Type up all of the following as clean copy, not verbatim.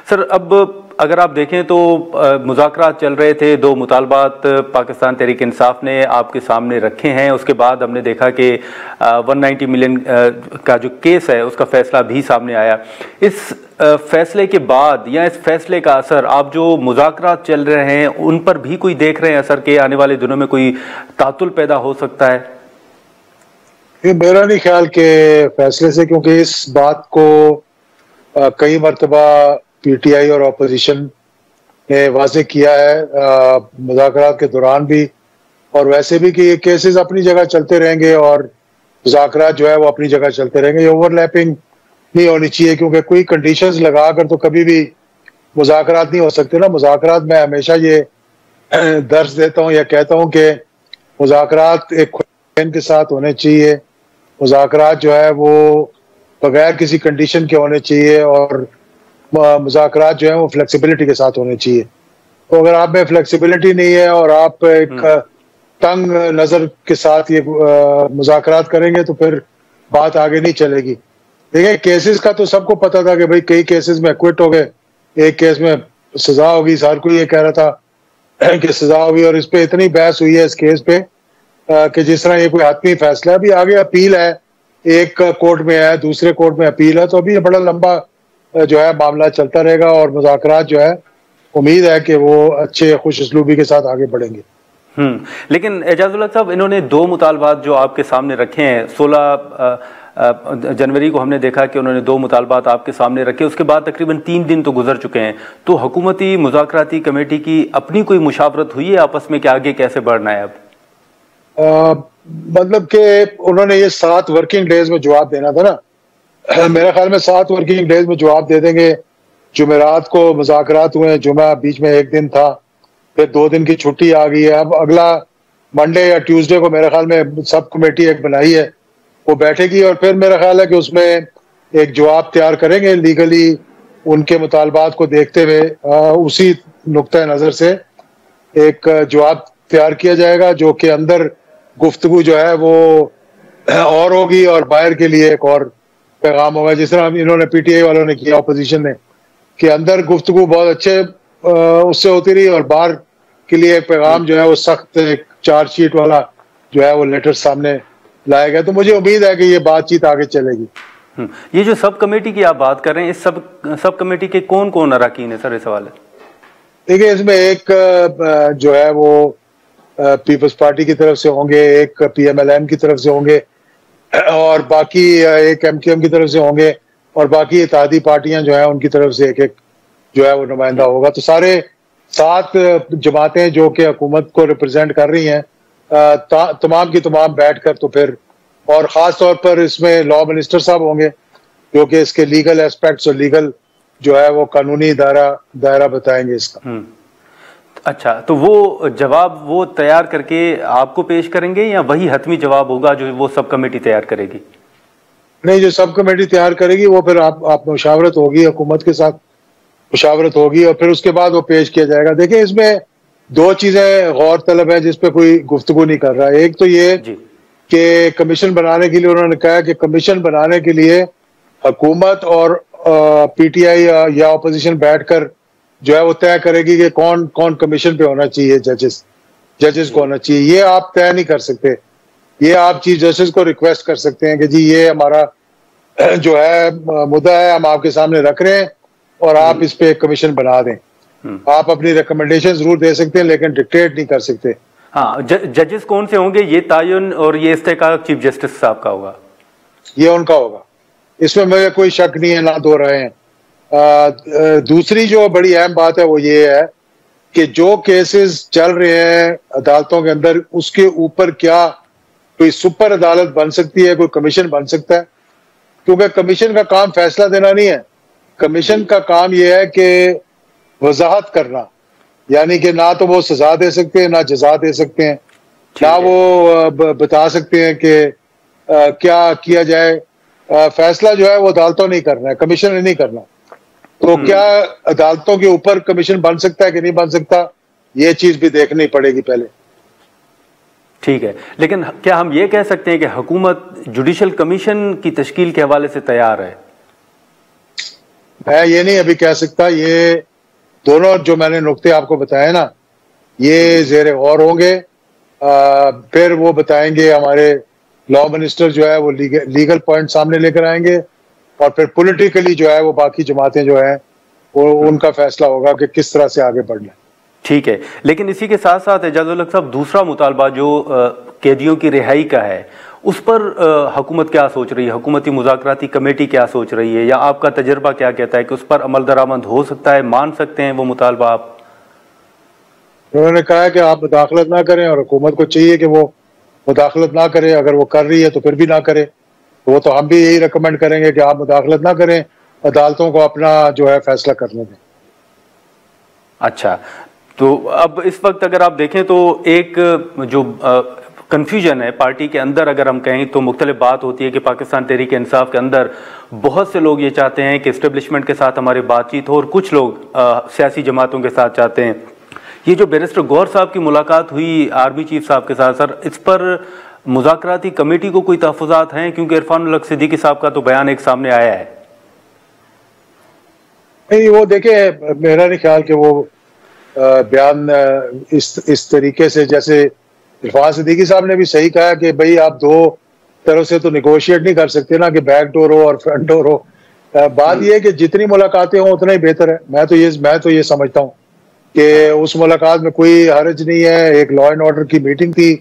سر اب اگر آپ دیکھیں تو مذاکرات چل رہے تھے، دو مطالبات پاکستان تحریک انصاف نے آپ کے سامنے رکھے ہیں، اس کے بعد ہم نے دیکھا کہ 190 ملین کا جو کیس ہے اس کا فیصلہ بھی سامنے آیا۔ اس فیصلے کے بعد یا اس فیصلے کا اثر آپ جو مذاکرات چل رہے ہیں ان پر بھی کوئی دیکھ رہے ہیں اثر کہ آنے والے دنوں میں کوئی تعطل پیدا ہو سکتا ہے؟ یہ میرا نہیں خیال کہ فیصلے سے، کیونکہ اس بات کو کئی مرتبہ پی ٹی آئی اور اپوزیشن نے واضح کیا ہے مذاکرات کے دوران بھی اور ویسے بھی، کہ یہ کیسز اپنی جگہ چلتے رہیں گے اور مذاکرات جو ہے وہ اپنی جگہ چلتے رہیں گے۔ یہ اوور لیپنگ نہیں ہونی چاہیے، کیونکہ کوئی کنڈیشنز لگا کر تو کبھی بھی مذاکرات نہیں ہو سکتے نا۔ مذاکرات میں ہمیشہ یہ درس دیتا ہوں یا کہتا ہوں کہ مذاکرات ایک خوشین کے ساتھ ہونے چاہیے، مذاکرات جو ہے وہ بغیر کسی کنڈیشن کے ہونے چاہیے، اور مذاکرات جو ہیں وہ فلیکسیبلٹی کے ساتھ ہونے چاہیے۔ تو اگر آپ میں فلیکسیبلٹی نہیں ہے اور آپ ایک تنگ نظر کے ساتھ یہ مذاکرات کریں گے تو پھر بات آگے نہیں چلے گی۔ دیکھیں کیسز کا تو سب کو پتا تھا کہ بھئی کئی کیسز میں کوئٹ ہو گئے، ایک کیس میں سزا ہوگی، ہر کوئی یہ کہہ رہا تھا کہ سزا ہوگی، اور اس پہ اتنی بحث ہوئی ہے اس کیس پہ کہ جس طرح یہ کوئی حتمی فیصلہ ہے۔ ابھی آگے اپیل ہے، ایک کورٹ میں ہے، دوسرے کورٹ میں اپیل ہے، تو ابھی یہ بڑا لمبا جو ہے معاملہ چلتا رہے گا، اور مذاکرات جو ہے امید ہے کہ وہ اچھے خوش اسلوبی کے ساتھ آگے بڑھیں گے۔ لیکن اعجاز اللہ صاحب، انہوں نے دو مطالبات جو آپ کے سامنے رکھے ہیں، 16 جنوری کو ہم نے دیکھا کہ انہوں نے دو مطالبات آپ کے سامنے رکھے، اس کے بعد تقریباً 3 دن تو گزر چکے ہیں، تو حکومتی مذاکراتی کمیٹی کی اپنی کوئی مشاورت ہوئی ہے آپس میں کہ آگے کیسے بڑھنا ہے اب؟ مطلب کہ انہوں نے یہ 7 ورکنگ ڈیز میں جواب دینا تھا نا، میرے خیال میں 7 ورکنگ ڈیز میں جواب دے دیں گے۔ جمعرات کو مذاکرات ہوئے، جمعہ بیچ میں ایک دن تھا، پھر 2 دن کی چھٹی آ گئی ہے۔ اب اگلا منڈے یا ٹیوزڈے کو میرے خیال میں سب کمیٹی ایک بنائی ہے، وہ بیٹھے گی، اور پھر میرا خیال ہے کہ اس میں ایک جواب تیار کریں گے لیگلی ان کے مطالبات کو دیکھتے ہوئے، اسی نقطۂ نظر سے ایک جواب تیار کیا جائے گا جو کہ اندر گفتگو جو ہے وہ اور ہوگی اور باہر کے لیے ایک اور پیغام ہوگا، جس طرح انہوں نے پی ٹی آئی والوں نے کیا، اپوزیشن نے، کہ اندر گفتگو بہت اچھے اس سے ہوتی رہی، اور باہر کے لیے ایک پیغام جو ہے وہ سخت ایک چارج شیٹ والا جو ہے وہ لیٹر سامنے لایا گیا۔ تو مجھے امید ہے کہ یہ بات چیت آگے چلے گی۔ یہ جو سب کمیٹی کی آپ بات کر رہے ہیں، اس سب کمیٹی کے کون کون اراکین ہیں سر اس حوالے؟ دیکھیے اس میں ایک جو ہے وہ پیپلز پارٹی کی طرف سے ہوں گے، ایک پی ایم ایل این کی طرف سے ہوں گے، اور باقی ایک ایم کیو ایم کی طرف سے ہوں گے، اور باقی اتحادی پارٹیاں جو ہیں ان کی طرف سے ایک ایک جو ہے وہ نمائندہ ہوگا۔ تو سارے 7 جماعتیں جو کہ حکومت کو ریپرزینٹ کر رہی ہیں، تمام کی تمام بیٹھ کر تو پھر، اور خاص طور پر اس میں لا منسٹر صاحب ہوں گے جو کہ اس کے لیگل ایسپیکٹس اور لیگل جو ہے وہ قانونی دائرہ بتائیں گے اس کا۔ اچھا، تو وہ جواب وہ تیار کر کے آپ کو پیش کریں گے یا وہی حتمی جواب ہوگا جو وہ سب کمیٹی تیار کرے گی؟ نہیں، جو سب کمیٹی تیار کرے گی وہ پھر آپ مشاورت ہوگی، حکومت کے ساتھ مشاورت ہوگی، اور پھر اس کے بعد وہ پیش کیا جائے گا۔ دیکھیں اس میں 2 چیزیں غور طلب ہے جس پہ کوئی گفتگو نہیں کر رہا۔ ایک تو یہ کہ کمیشن بنانے کے لیے انہوں نے کہا کہ کمیشن بنانے کے لیے حکومت اور پی ٹی آئی یا اپوزیشن بیٹھ کر جو ہے وہ طے کرے گی کہ کون کمیشن پہ ہونا چاہیے، ججز کو ہونا چاہیے۔ یہ آپ طے نہیں کر سکتے، یہ آپ چیف جسٹس کو ریکویسٹ کر سکتے ہیں کہ جی یہ ہمارا جو ہے مدعا ہے، ہم آپ کے سامنے رکھ رہے ہیں اور آپ اس پہ ایک کمیشن بنا دیں۔ آپ اپنی ریکمنڈیشن ضرور دے سکتے ہیں لیکن ڈکٹیٹ نہیں کر سکتے۔ ہاں، ججز کون سے ہوں گے؟ یہ تعین اور یہ استحقاق چیف جسٹس صاحب کا ہوگا؟ یہ ان کا ہوگا، اس میں مجھے کوئی شک نہیں ہے، نہ دو رہے ہیں۔ دوسری جو بڑی اہم بات ہے وہ یہ ہے کہ جو کیسز چل رہے ہیں عدالتوں کے اندر، اس کے اوپر کیا کوئی سپر عدالت بن سکتی ہے، کوئی کمیشن بن سکتا ہے؟ کیونکہ کمیشن کا کام فیصلہ دینا نہیں ہے، کمیشن کا کام یہ ہے کہ وضاحت کرنا، یعنی کہ نہ تو وہ سزا دے سکتے ہیں، نہ جزا دے سکتے ہیں، نہ وہ بتا سکتے ہیں کہ کیا کیا جائے۔ فیصلہ جو ہے وہ عدالتوں نہیں کرنا ہے، کمیشن نے نہیں کرنا۔ تو کیا عدالتوں کے اوپر کمیشن بن سکتا ہے کہ نہیں بن سکتا، یہ چیز بھی دیکھنی پڑے گی پہلے۔ ٹھیک ہے، لیکن کیا ہم یہ کہہ سکتے ہیں کہ حکومت جوڈیشل کمیشن کی تشکیل کے حوالے سے تیار ہے؟ میں یہ نہیں ابھی کہہ سکتا. یہ دونوں جو میں نے نقطے آپ کو بتائے نا, یہ زیر غور ہوں گے. پھر وہ بتائیں گے, ہمارے لا منسٹر جو ہے وہ لیگل پوائنٹ سامنے لے کر آئیں گے, اور پھر پولیٹیکلی جو ہے وہ باقی جماعتیں جو ہیں وہ ان کا فیصلہ ہوگا کہ کس طرح سے آگے بڑھنا ہے. ٹھیک ہے, لیکن اسی کے ساتھ ساتھ اعجاز الحق صاحب دوسرا مطالبہ جو قیدیوں کی رہائی کا ہے, اس پر حکومت کیا سوچ رہی ہے, حکومتی مذاکراتی کمیٹی کیا سوچ رہی ہے, یا آپ کا تجربہ کیا کہتا ہے کہ اس پر عمل درآمد ہو سکتا ہے, مان سکتے ہیں وہ مطالبہ آپ؟ انہوں نے کہا ہے کہ آپ مداخلت نہ کریں, اور حکومت کو چاہیے کہ وہ مداخلت نہ کرے. اگر وہ کر رہی ہے تو پھر بھی نہ کرے. وہ تو ہم بھی یہی ریکمینڈ کریں گے کہ آپ مداخلت نہ کریں, عدالتوں کو اپنا جو ہے فیصلہ کرنے دیں. اچھا, تو اب اس وقت اگر آپ دیکھیں تو ایک جو کنفیوژن ہے پارٹی کے اندر, اگر ہم کہیں تو مختلف بات ہوتی ہے کہ پاکستان تحریک انصاف کے اندر بہت سے لوگ یہ چاہتے ہیں کہ اسٹیبلشمنٹ کے ساتھ ہماری بات چیت ہو, اور کچھ لوگ سیاسی جماعتوں کے ساتھ چاہتے ہیں. یہ جو بیرسٹر گوہر صاحب کی ملاقات ہوئی آرمی چیف صاحب کے ساتھ, سر اس پر مذاکراتی کمیٹی کو کوئی تحفظات ہیں؟ کیونکہ عرفان الحق صدیقی صاحب کا تو بیان ایک سامنے آیا ہے. نہیں, وہ دیکھیں, میرا نہیں خیال کہ وہ بیان اس طریقے سے, جیسے عرفان صدیقی صاحب نے بھی صحیح کہا کہ بھئی آپ دو طرف سے تو نیگوشیٹ نہیں کر سکتے نا, کہ بیک ڈور ہو اور فرنٹ ڈور ہو. بات یہ ہے کہ جتنی ملاقاتیں ہوں اتنا ہی بہتر ہے. میں تو یہ سمجھتا ہوں کہ اس ملاقات میں کوئی حرج نہیں ہے. ایک لا اینڈ آرڈر کی میٹنگ تھی,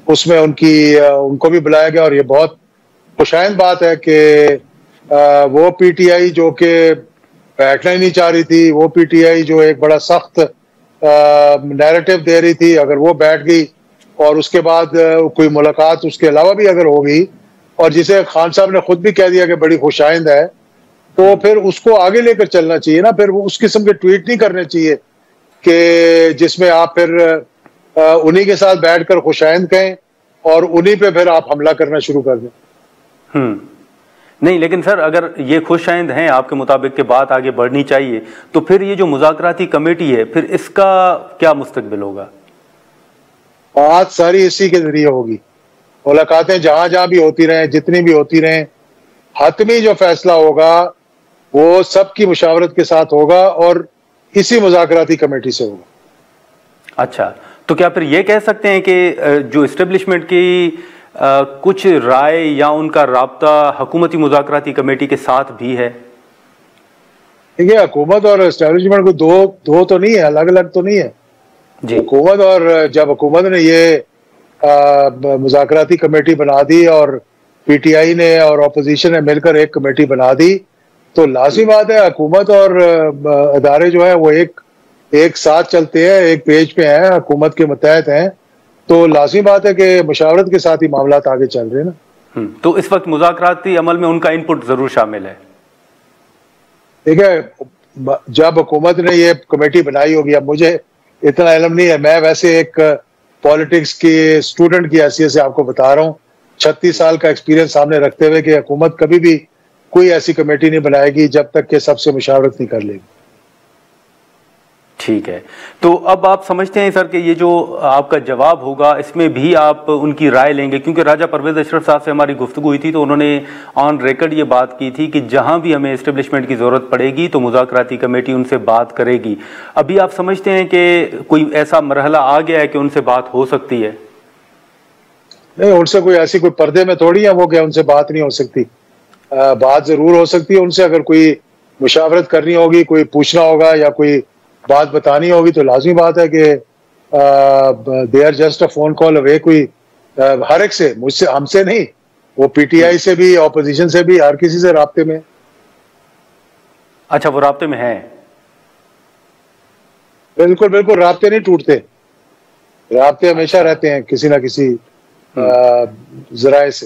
اس میں ان کو بھی بلایا گیا, اور یہ بہت خوشائند بات ہے کہ وہ پی ٹی آئی جو کہ بیٹھنا ہی نہیں چاہ رہی تھی, وہ پی ٹی آئی جو ایک بڑا سخت نیریٹو دے رہی تھی, اگر وہ بیٹھ گئی اور اس کے بعد کوئی ملاقات اس کے علاوہ بھی اگر ہوگی, اور جسے خان صاحب نے خود بھی کہہ دیا کہ بڑی خوشائند ہے, تو پھر اس کو آگے لے کر چلنا چاہیے نا. پھر وہ اس قسم کے ٹویٹ نہیں کرنے چاہیے کہ جس میں آپ پھر انہی کے ساتھ بیٹھ کر خوشائند کہیں اور انہی پہ پھر آپ حملہ کرنا شروع کر دیں. نہیں, لیکن سر اگر یہ خوش آئند ہیں آپ کے مطابق کہ بات آگے بڑھنی چاہیے, تو پھر یہ جو مذاکراتی کمیٹی ہے پھر اس کا کیا مستقبل ہوگا؟ بات ساری اسی کے ذریعے ہوگی. ملاقاتیں جہاں جہاں بھی ہوتی رہیں, جتنی بھی ہوتی رہیں, حتمی جو فیصلہ ہوگا وہ سب کی مشاورت کے ساتھ ہوگا اور اسی مذاکراتی کمیٹی سے ہوگا. اچھا, تو کیا پھر یہ کہہ سکتے ہیں کہ جو اسٹیبلشمنٹ کی کچھ رائے یا ان کا رابطہ حکومتی مذاکراتی کمیٹی کے ساتھ بھی ہے؟ دیکھیے, حکومت اور اسٹیبلشمنٹ کو دو تو نہیں ہے, الگ الگ تو نہیں ہے جی. حکومت, اور جب حکومت نے یہ مذاکراتی کمیٹی بنا دی اور پی ٹی آئی نے اور اپوزیشن نے مل کر ایک کمیٹی بنا دی, تو لازمی بات ہے حکومت اور ادارے جو ہیں وہ ایک ساتھ چلتے ہیں, ایک پیج پہ ہیں, حکومت کے متحد ہیں, تو لازمی بات ہے کہ مشاورت کے ساتھ ہی معاملات آگے چل رہے ہیں نا. تو اس وقت مذاکراتی عمل میں ان کا انپٹ ضرور شامل ہے. دیکھیں, جب حکومت نے یہ کمیٹی بنائی ہوگی, اب مجھے اتنا علم نہیں ہے, میں ویسے ایک پالیٹکس کی اسٹوڈنٹ کی حیثیت سے آپ کو بتا رہا ہوں, 36 سال کا ایکسپیرینس سامنے رکھتے ہوئے, کہ حکومت کبھی بھی کوئی ایسی کمیٹی نہیں بنائے گی جب تک کہ سب سے مشاورت نہیں کر لے گی. ٹھیک ہے, تو اب آپ سمجھتے ہیں سر کہ یہ جو آپ کا جواب ہوگا اس میں بھی آپ ان کی رائے لیں گے؟ کیونکہ راجہ پرویز اشرف صاحب سے ہماری گفتگو ہوئی تھی تو انہوں نے آن ریکارڈ یہ بات کی تھی کہ جہاں بھی ہمیں اسٹیبلشمنٹ کی ضرورت پڑے گی تو مذاکراتی کمیٹی ان سے بات کرے گی. ابھی آپ سمجھتے ہیں کہ کوئی ایسا مرحلہ آ گیا ہے کہ ان سے بات ہو سکتی ہے؟ نہیں, ان سے کوئی پردے میں تھوڑی ہے وہ کہ ان سے بات نہیں ہو سکتی. بات ضرور ہو سکتی ہے ان سے. اگر کوئی مشاورت کرنی ہوگی, کوئی پوچھنا ہوگا یا کوئی بات بتانی ہوگی, تو لازمی بات ہے کہ they are just a phone call away. کوئی ہر ایک سے, مجھ سے, ہم سے نہیں, وہ پی ٹی آئی سے بھی, اپوزیشن سے بھی, ہر کسی سے رابطے میں. اچھا, وہ رابطے میں ہیں؟ بالکل بالکل, رابطے نہیں ٹوٹتے, رابطے ہمیشہ رہتے ہیں کسی نہ کسی ذرائع سے.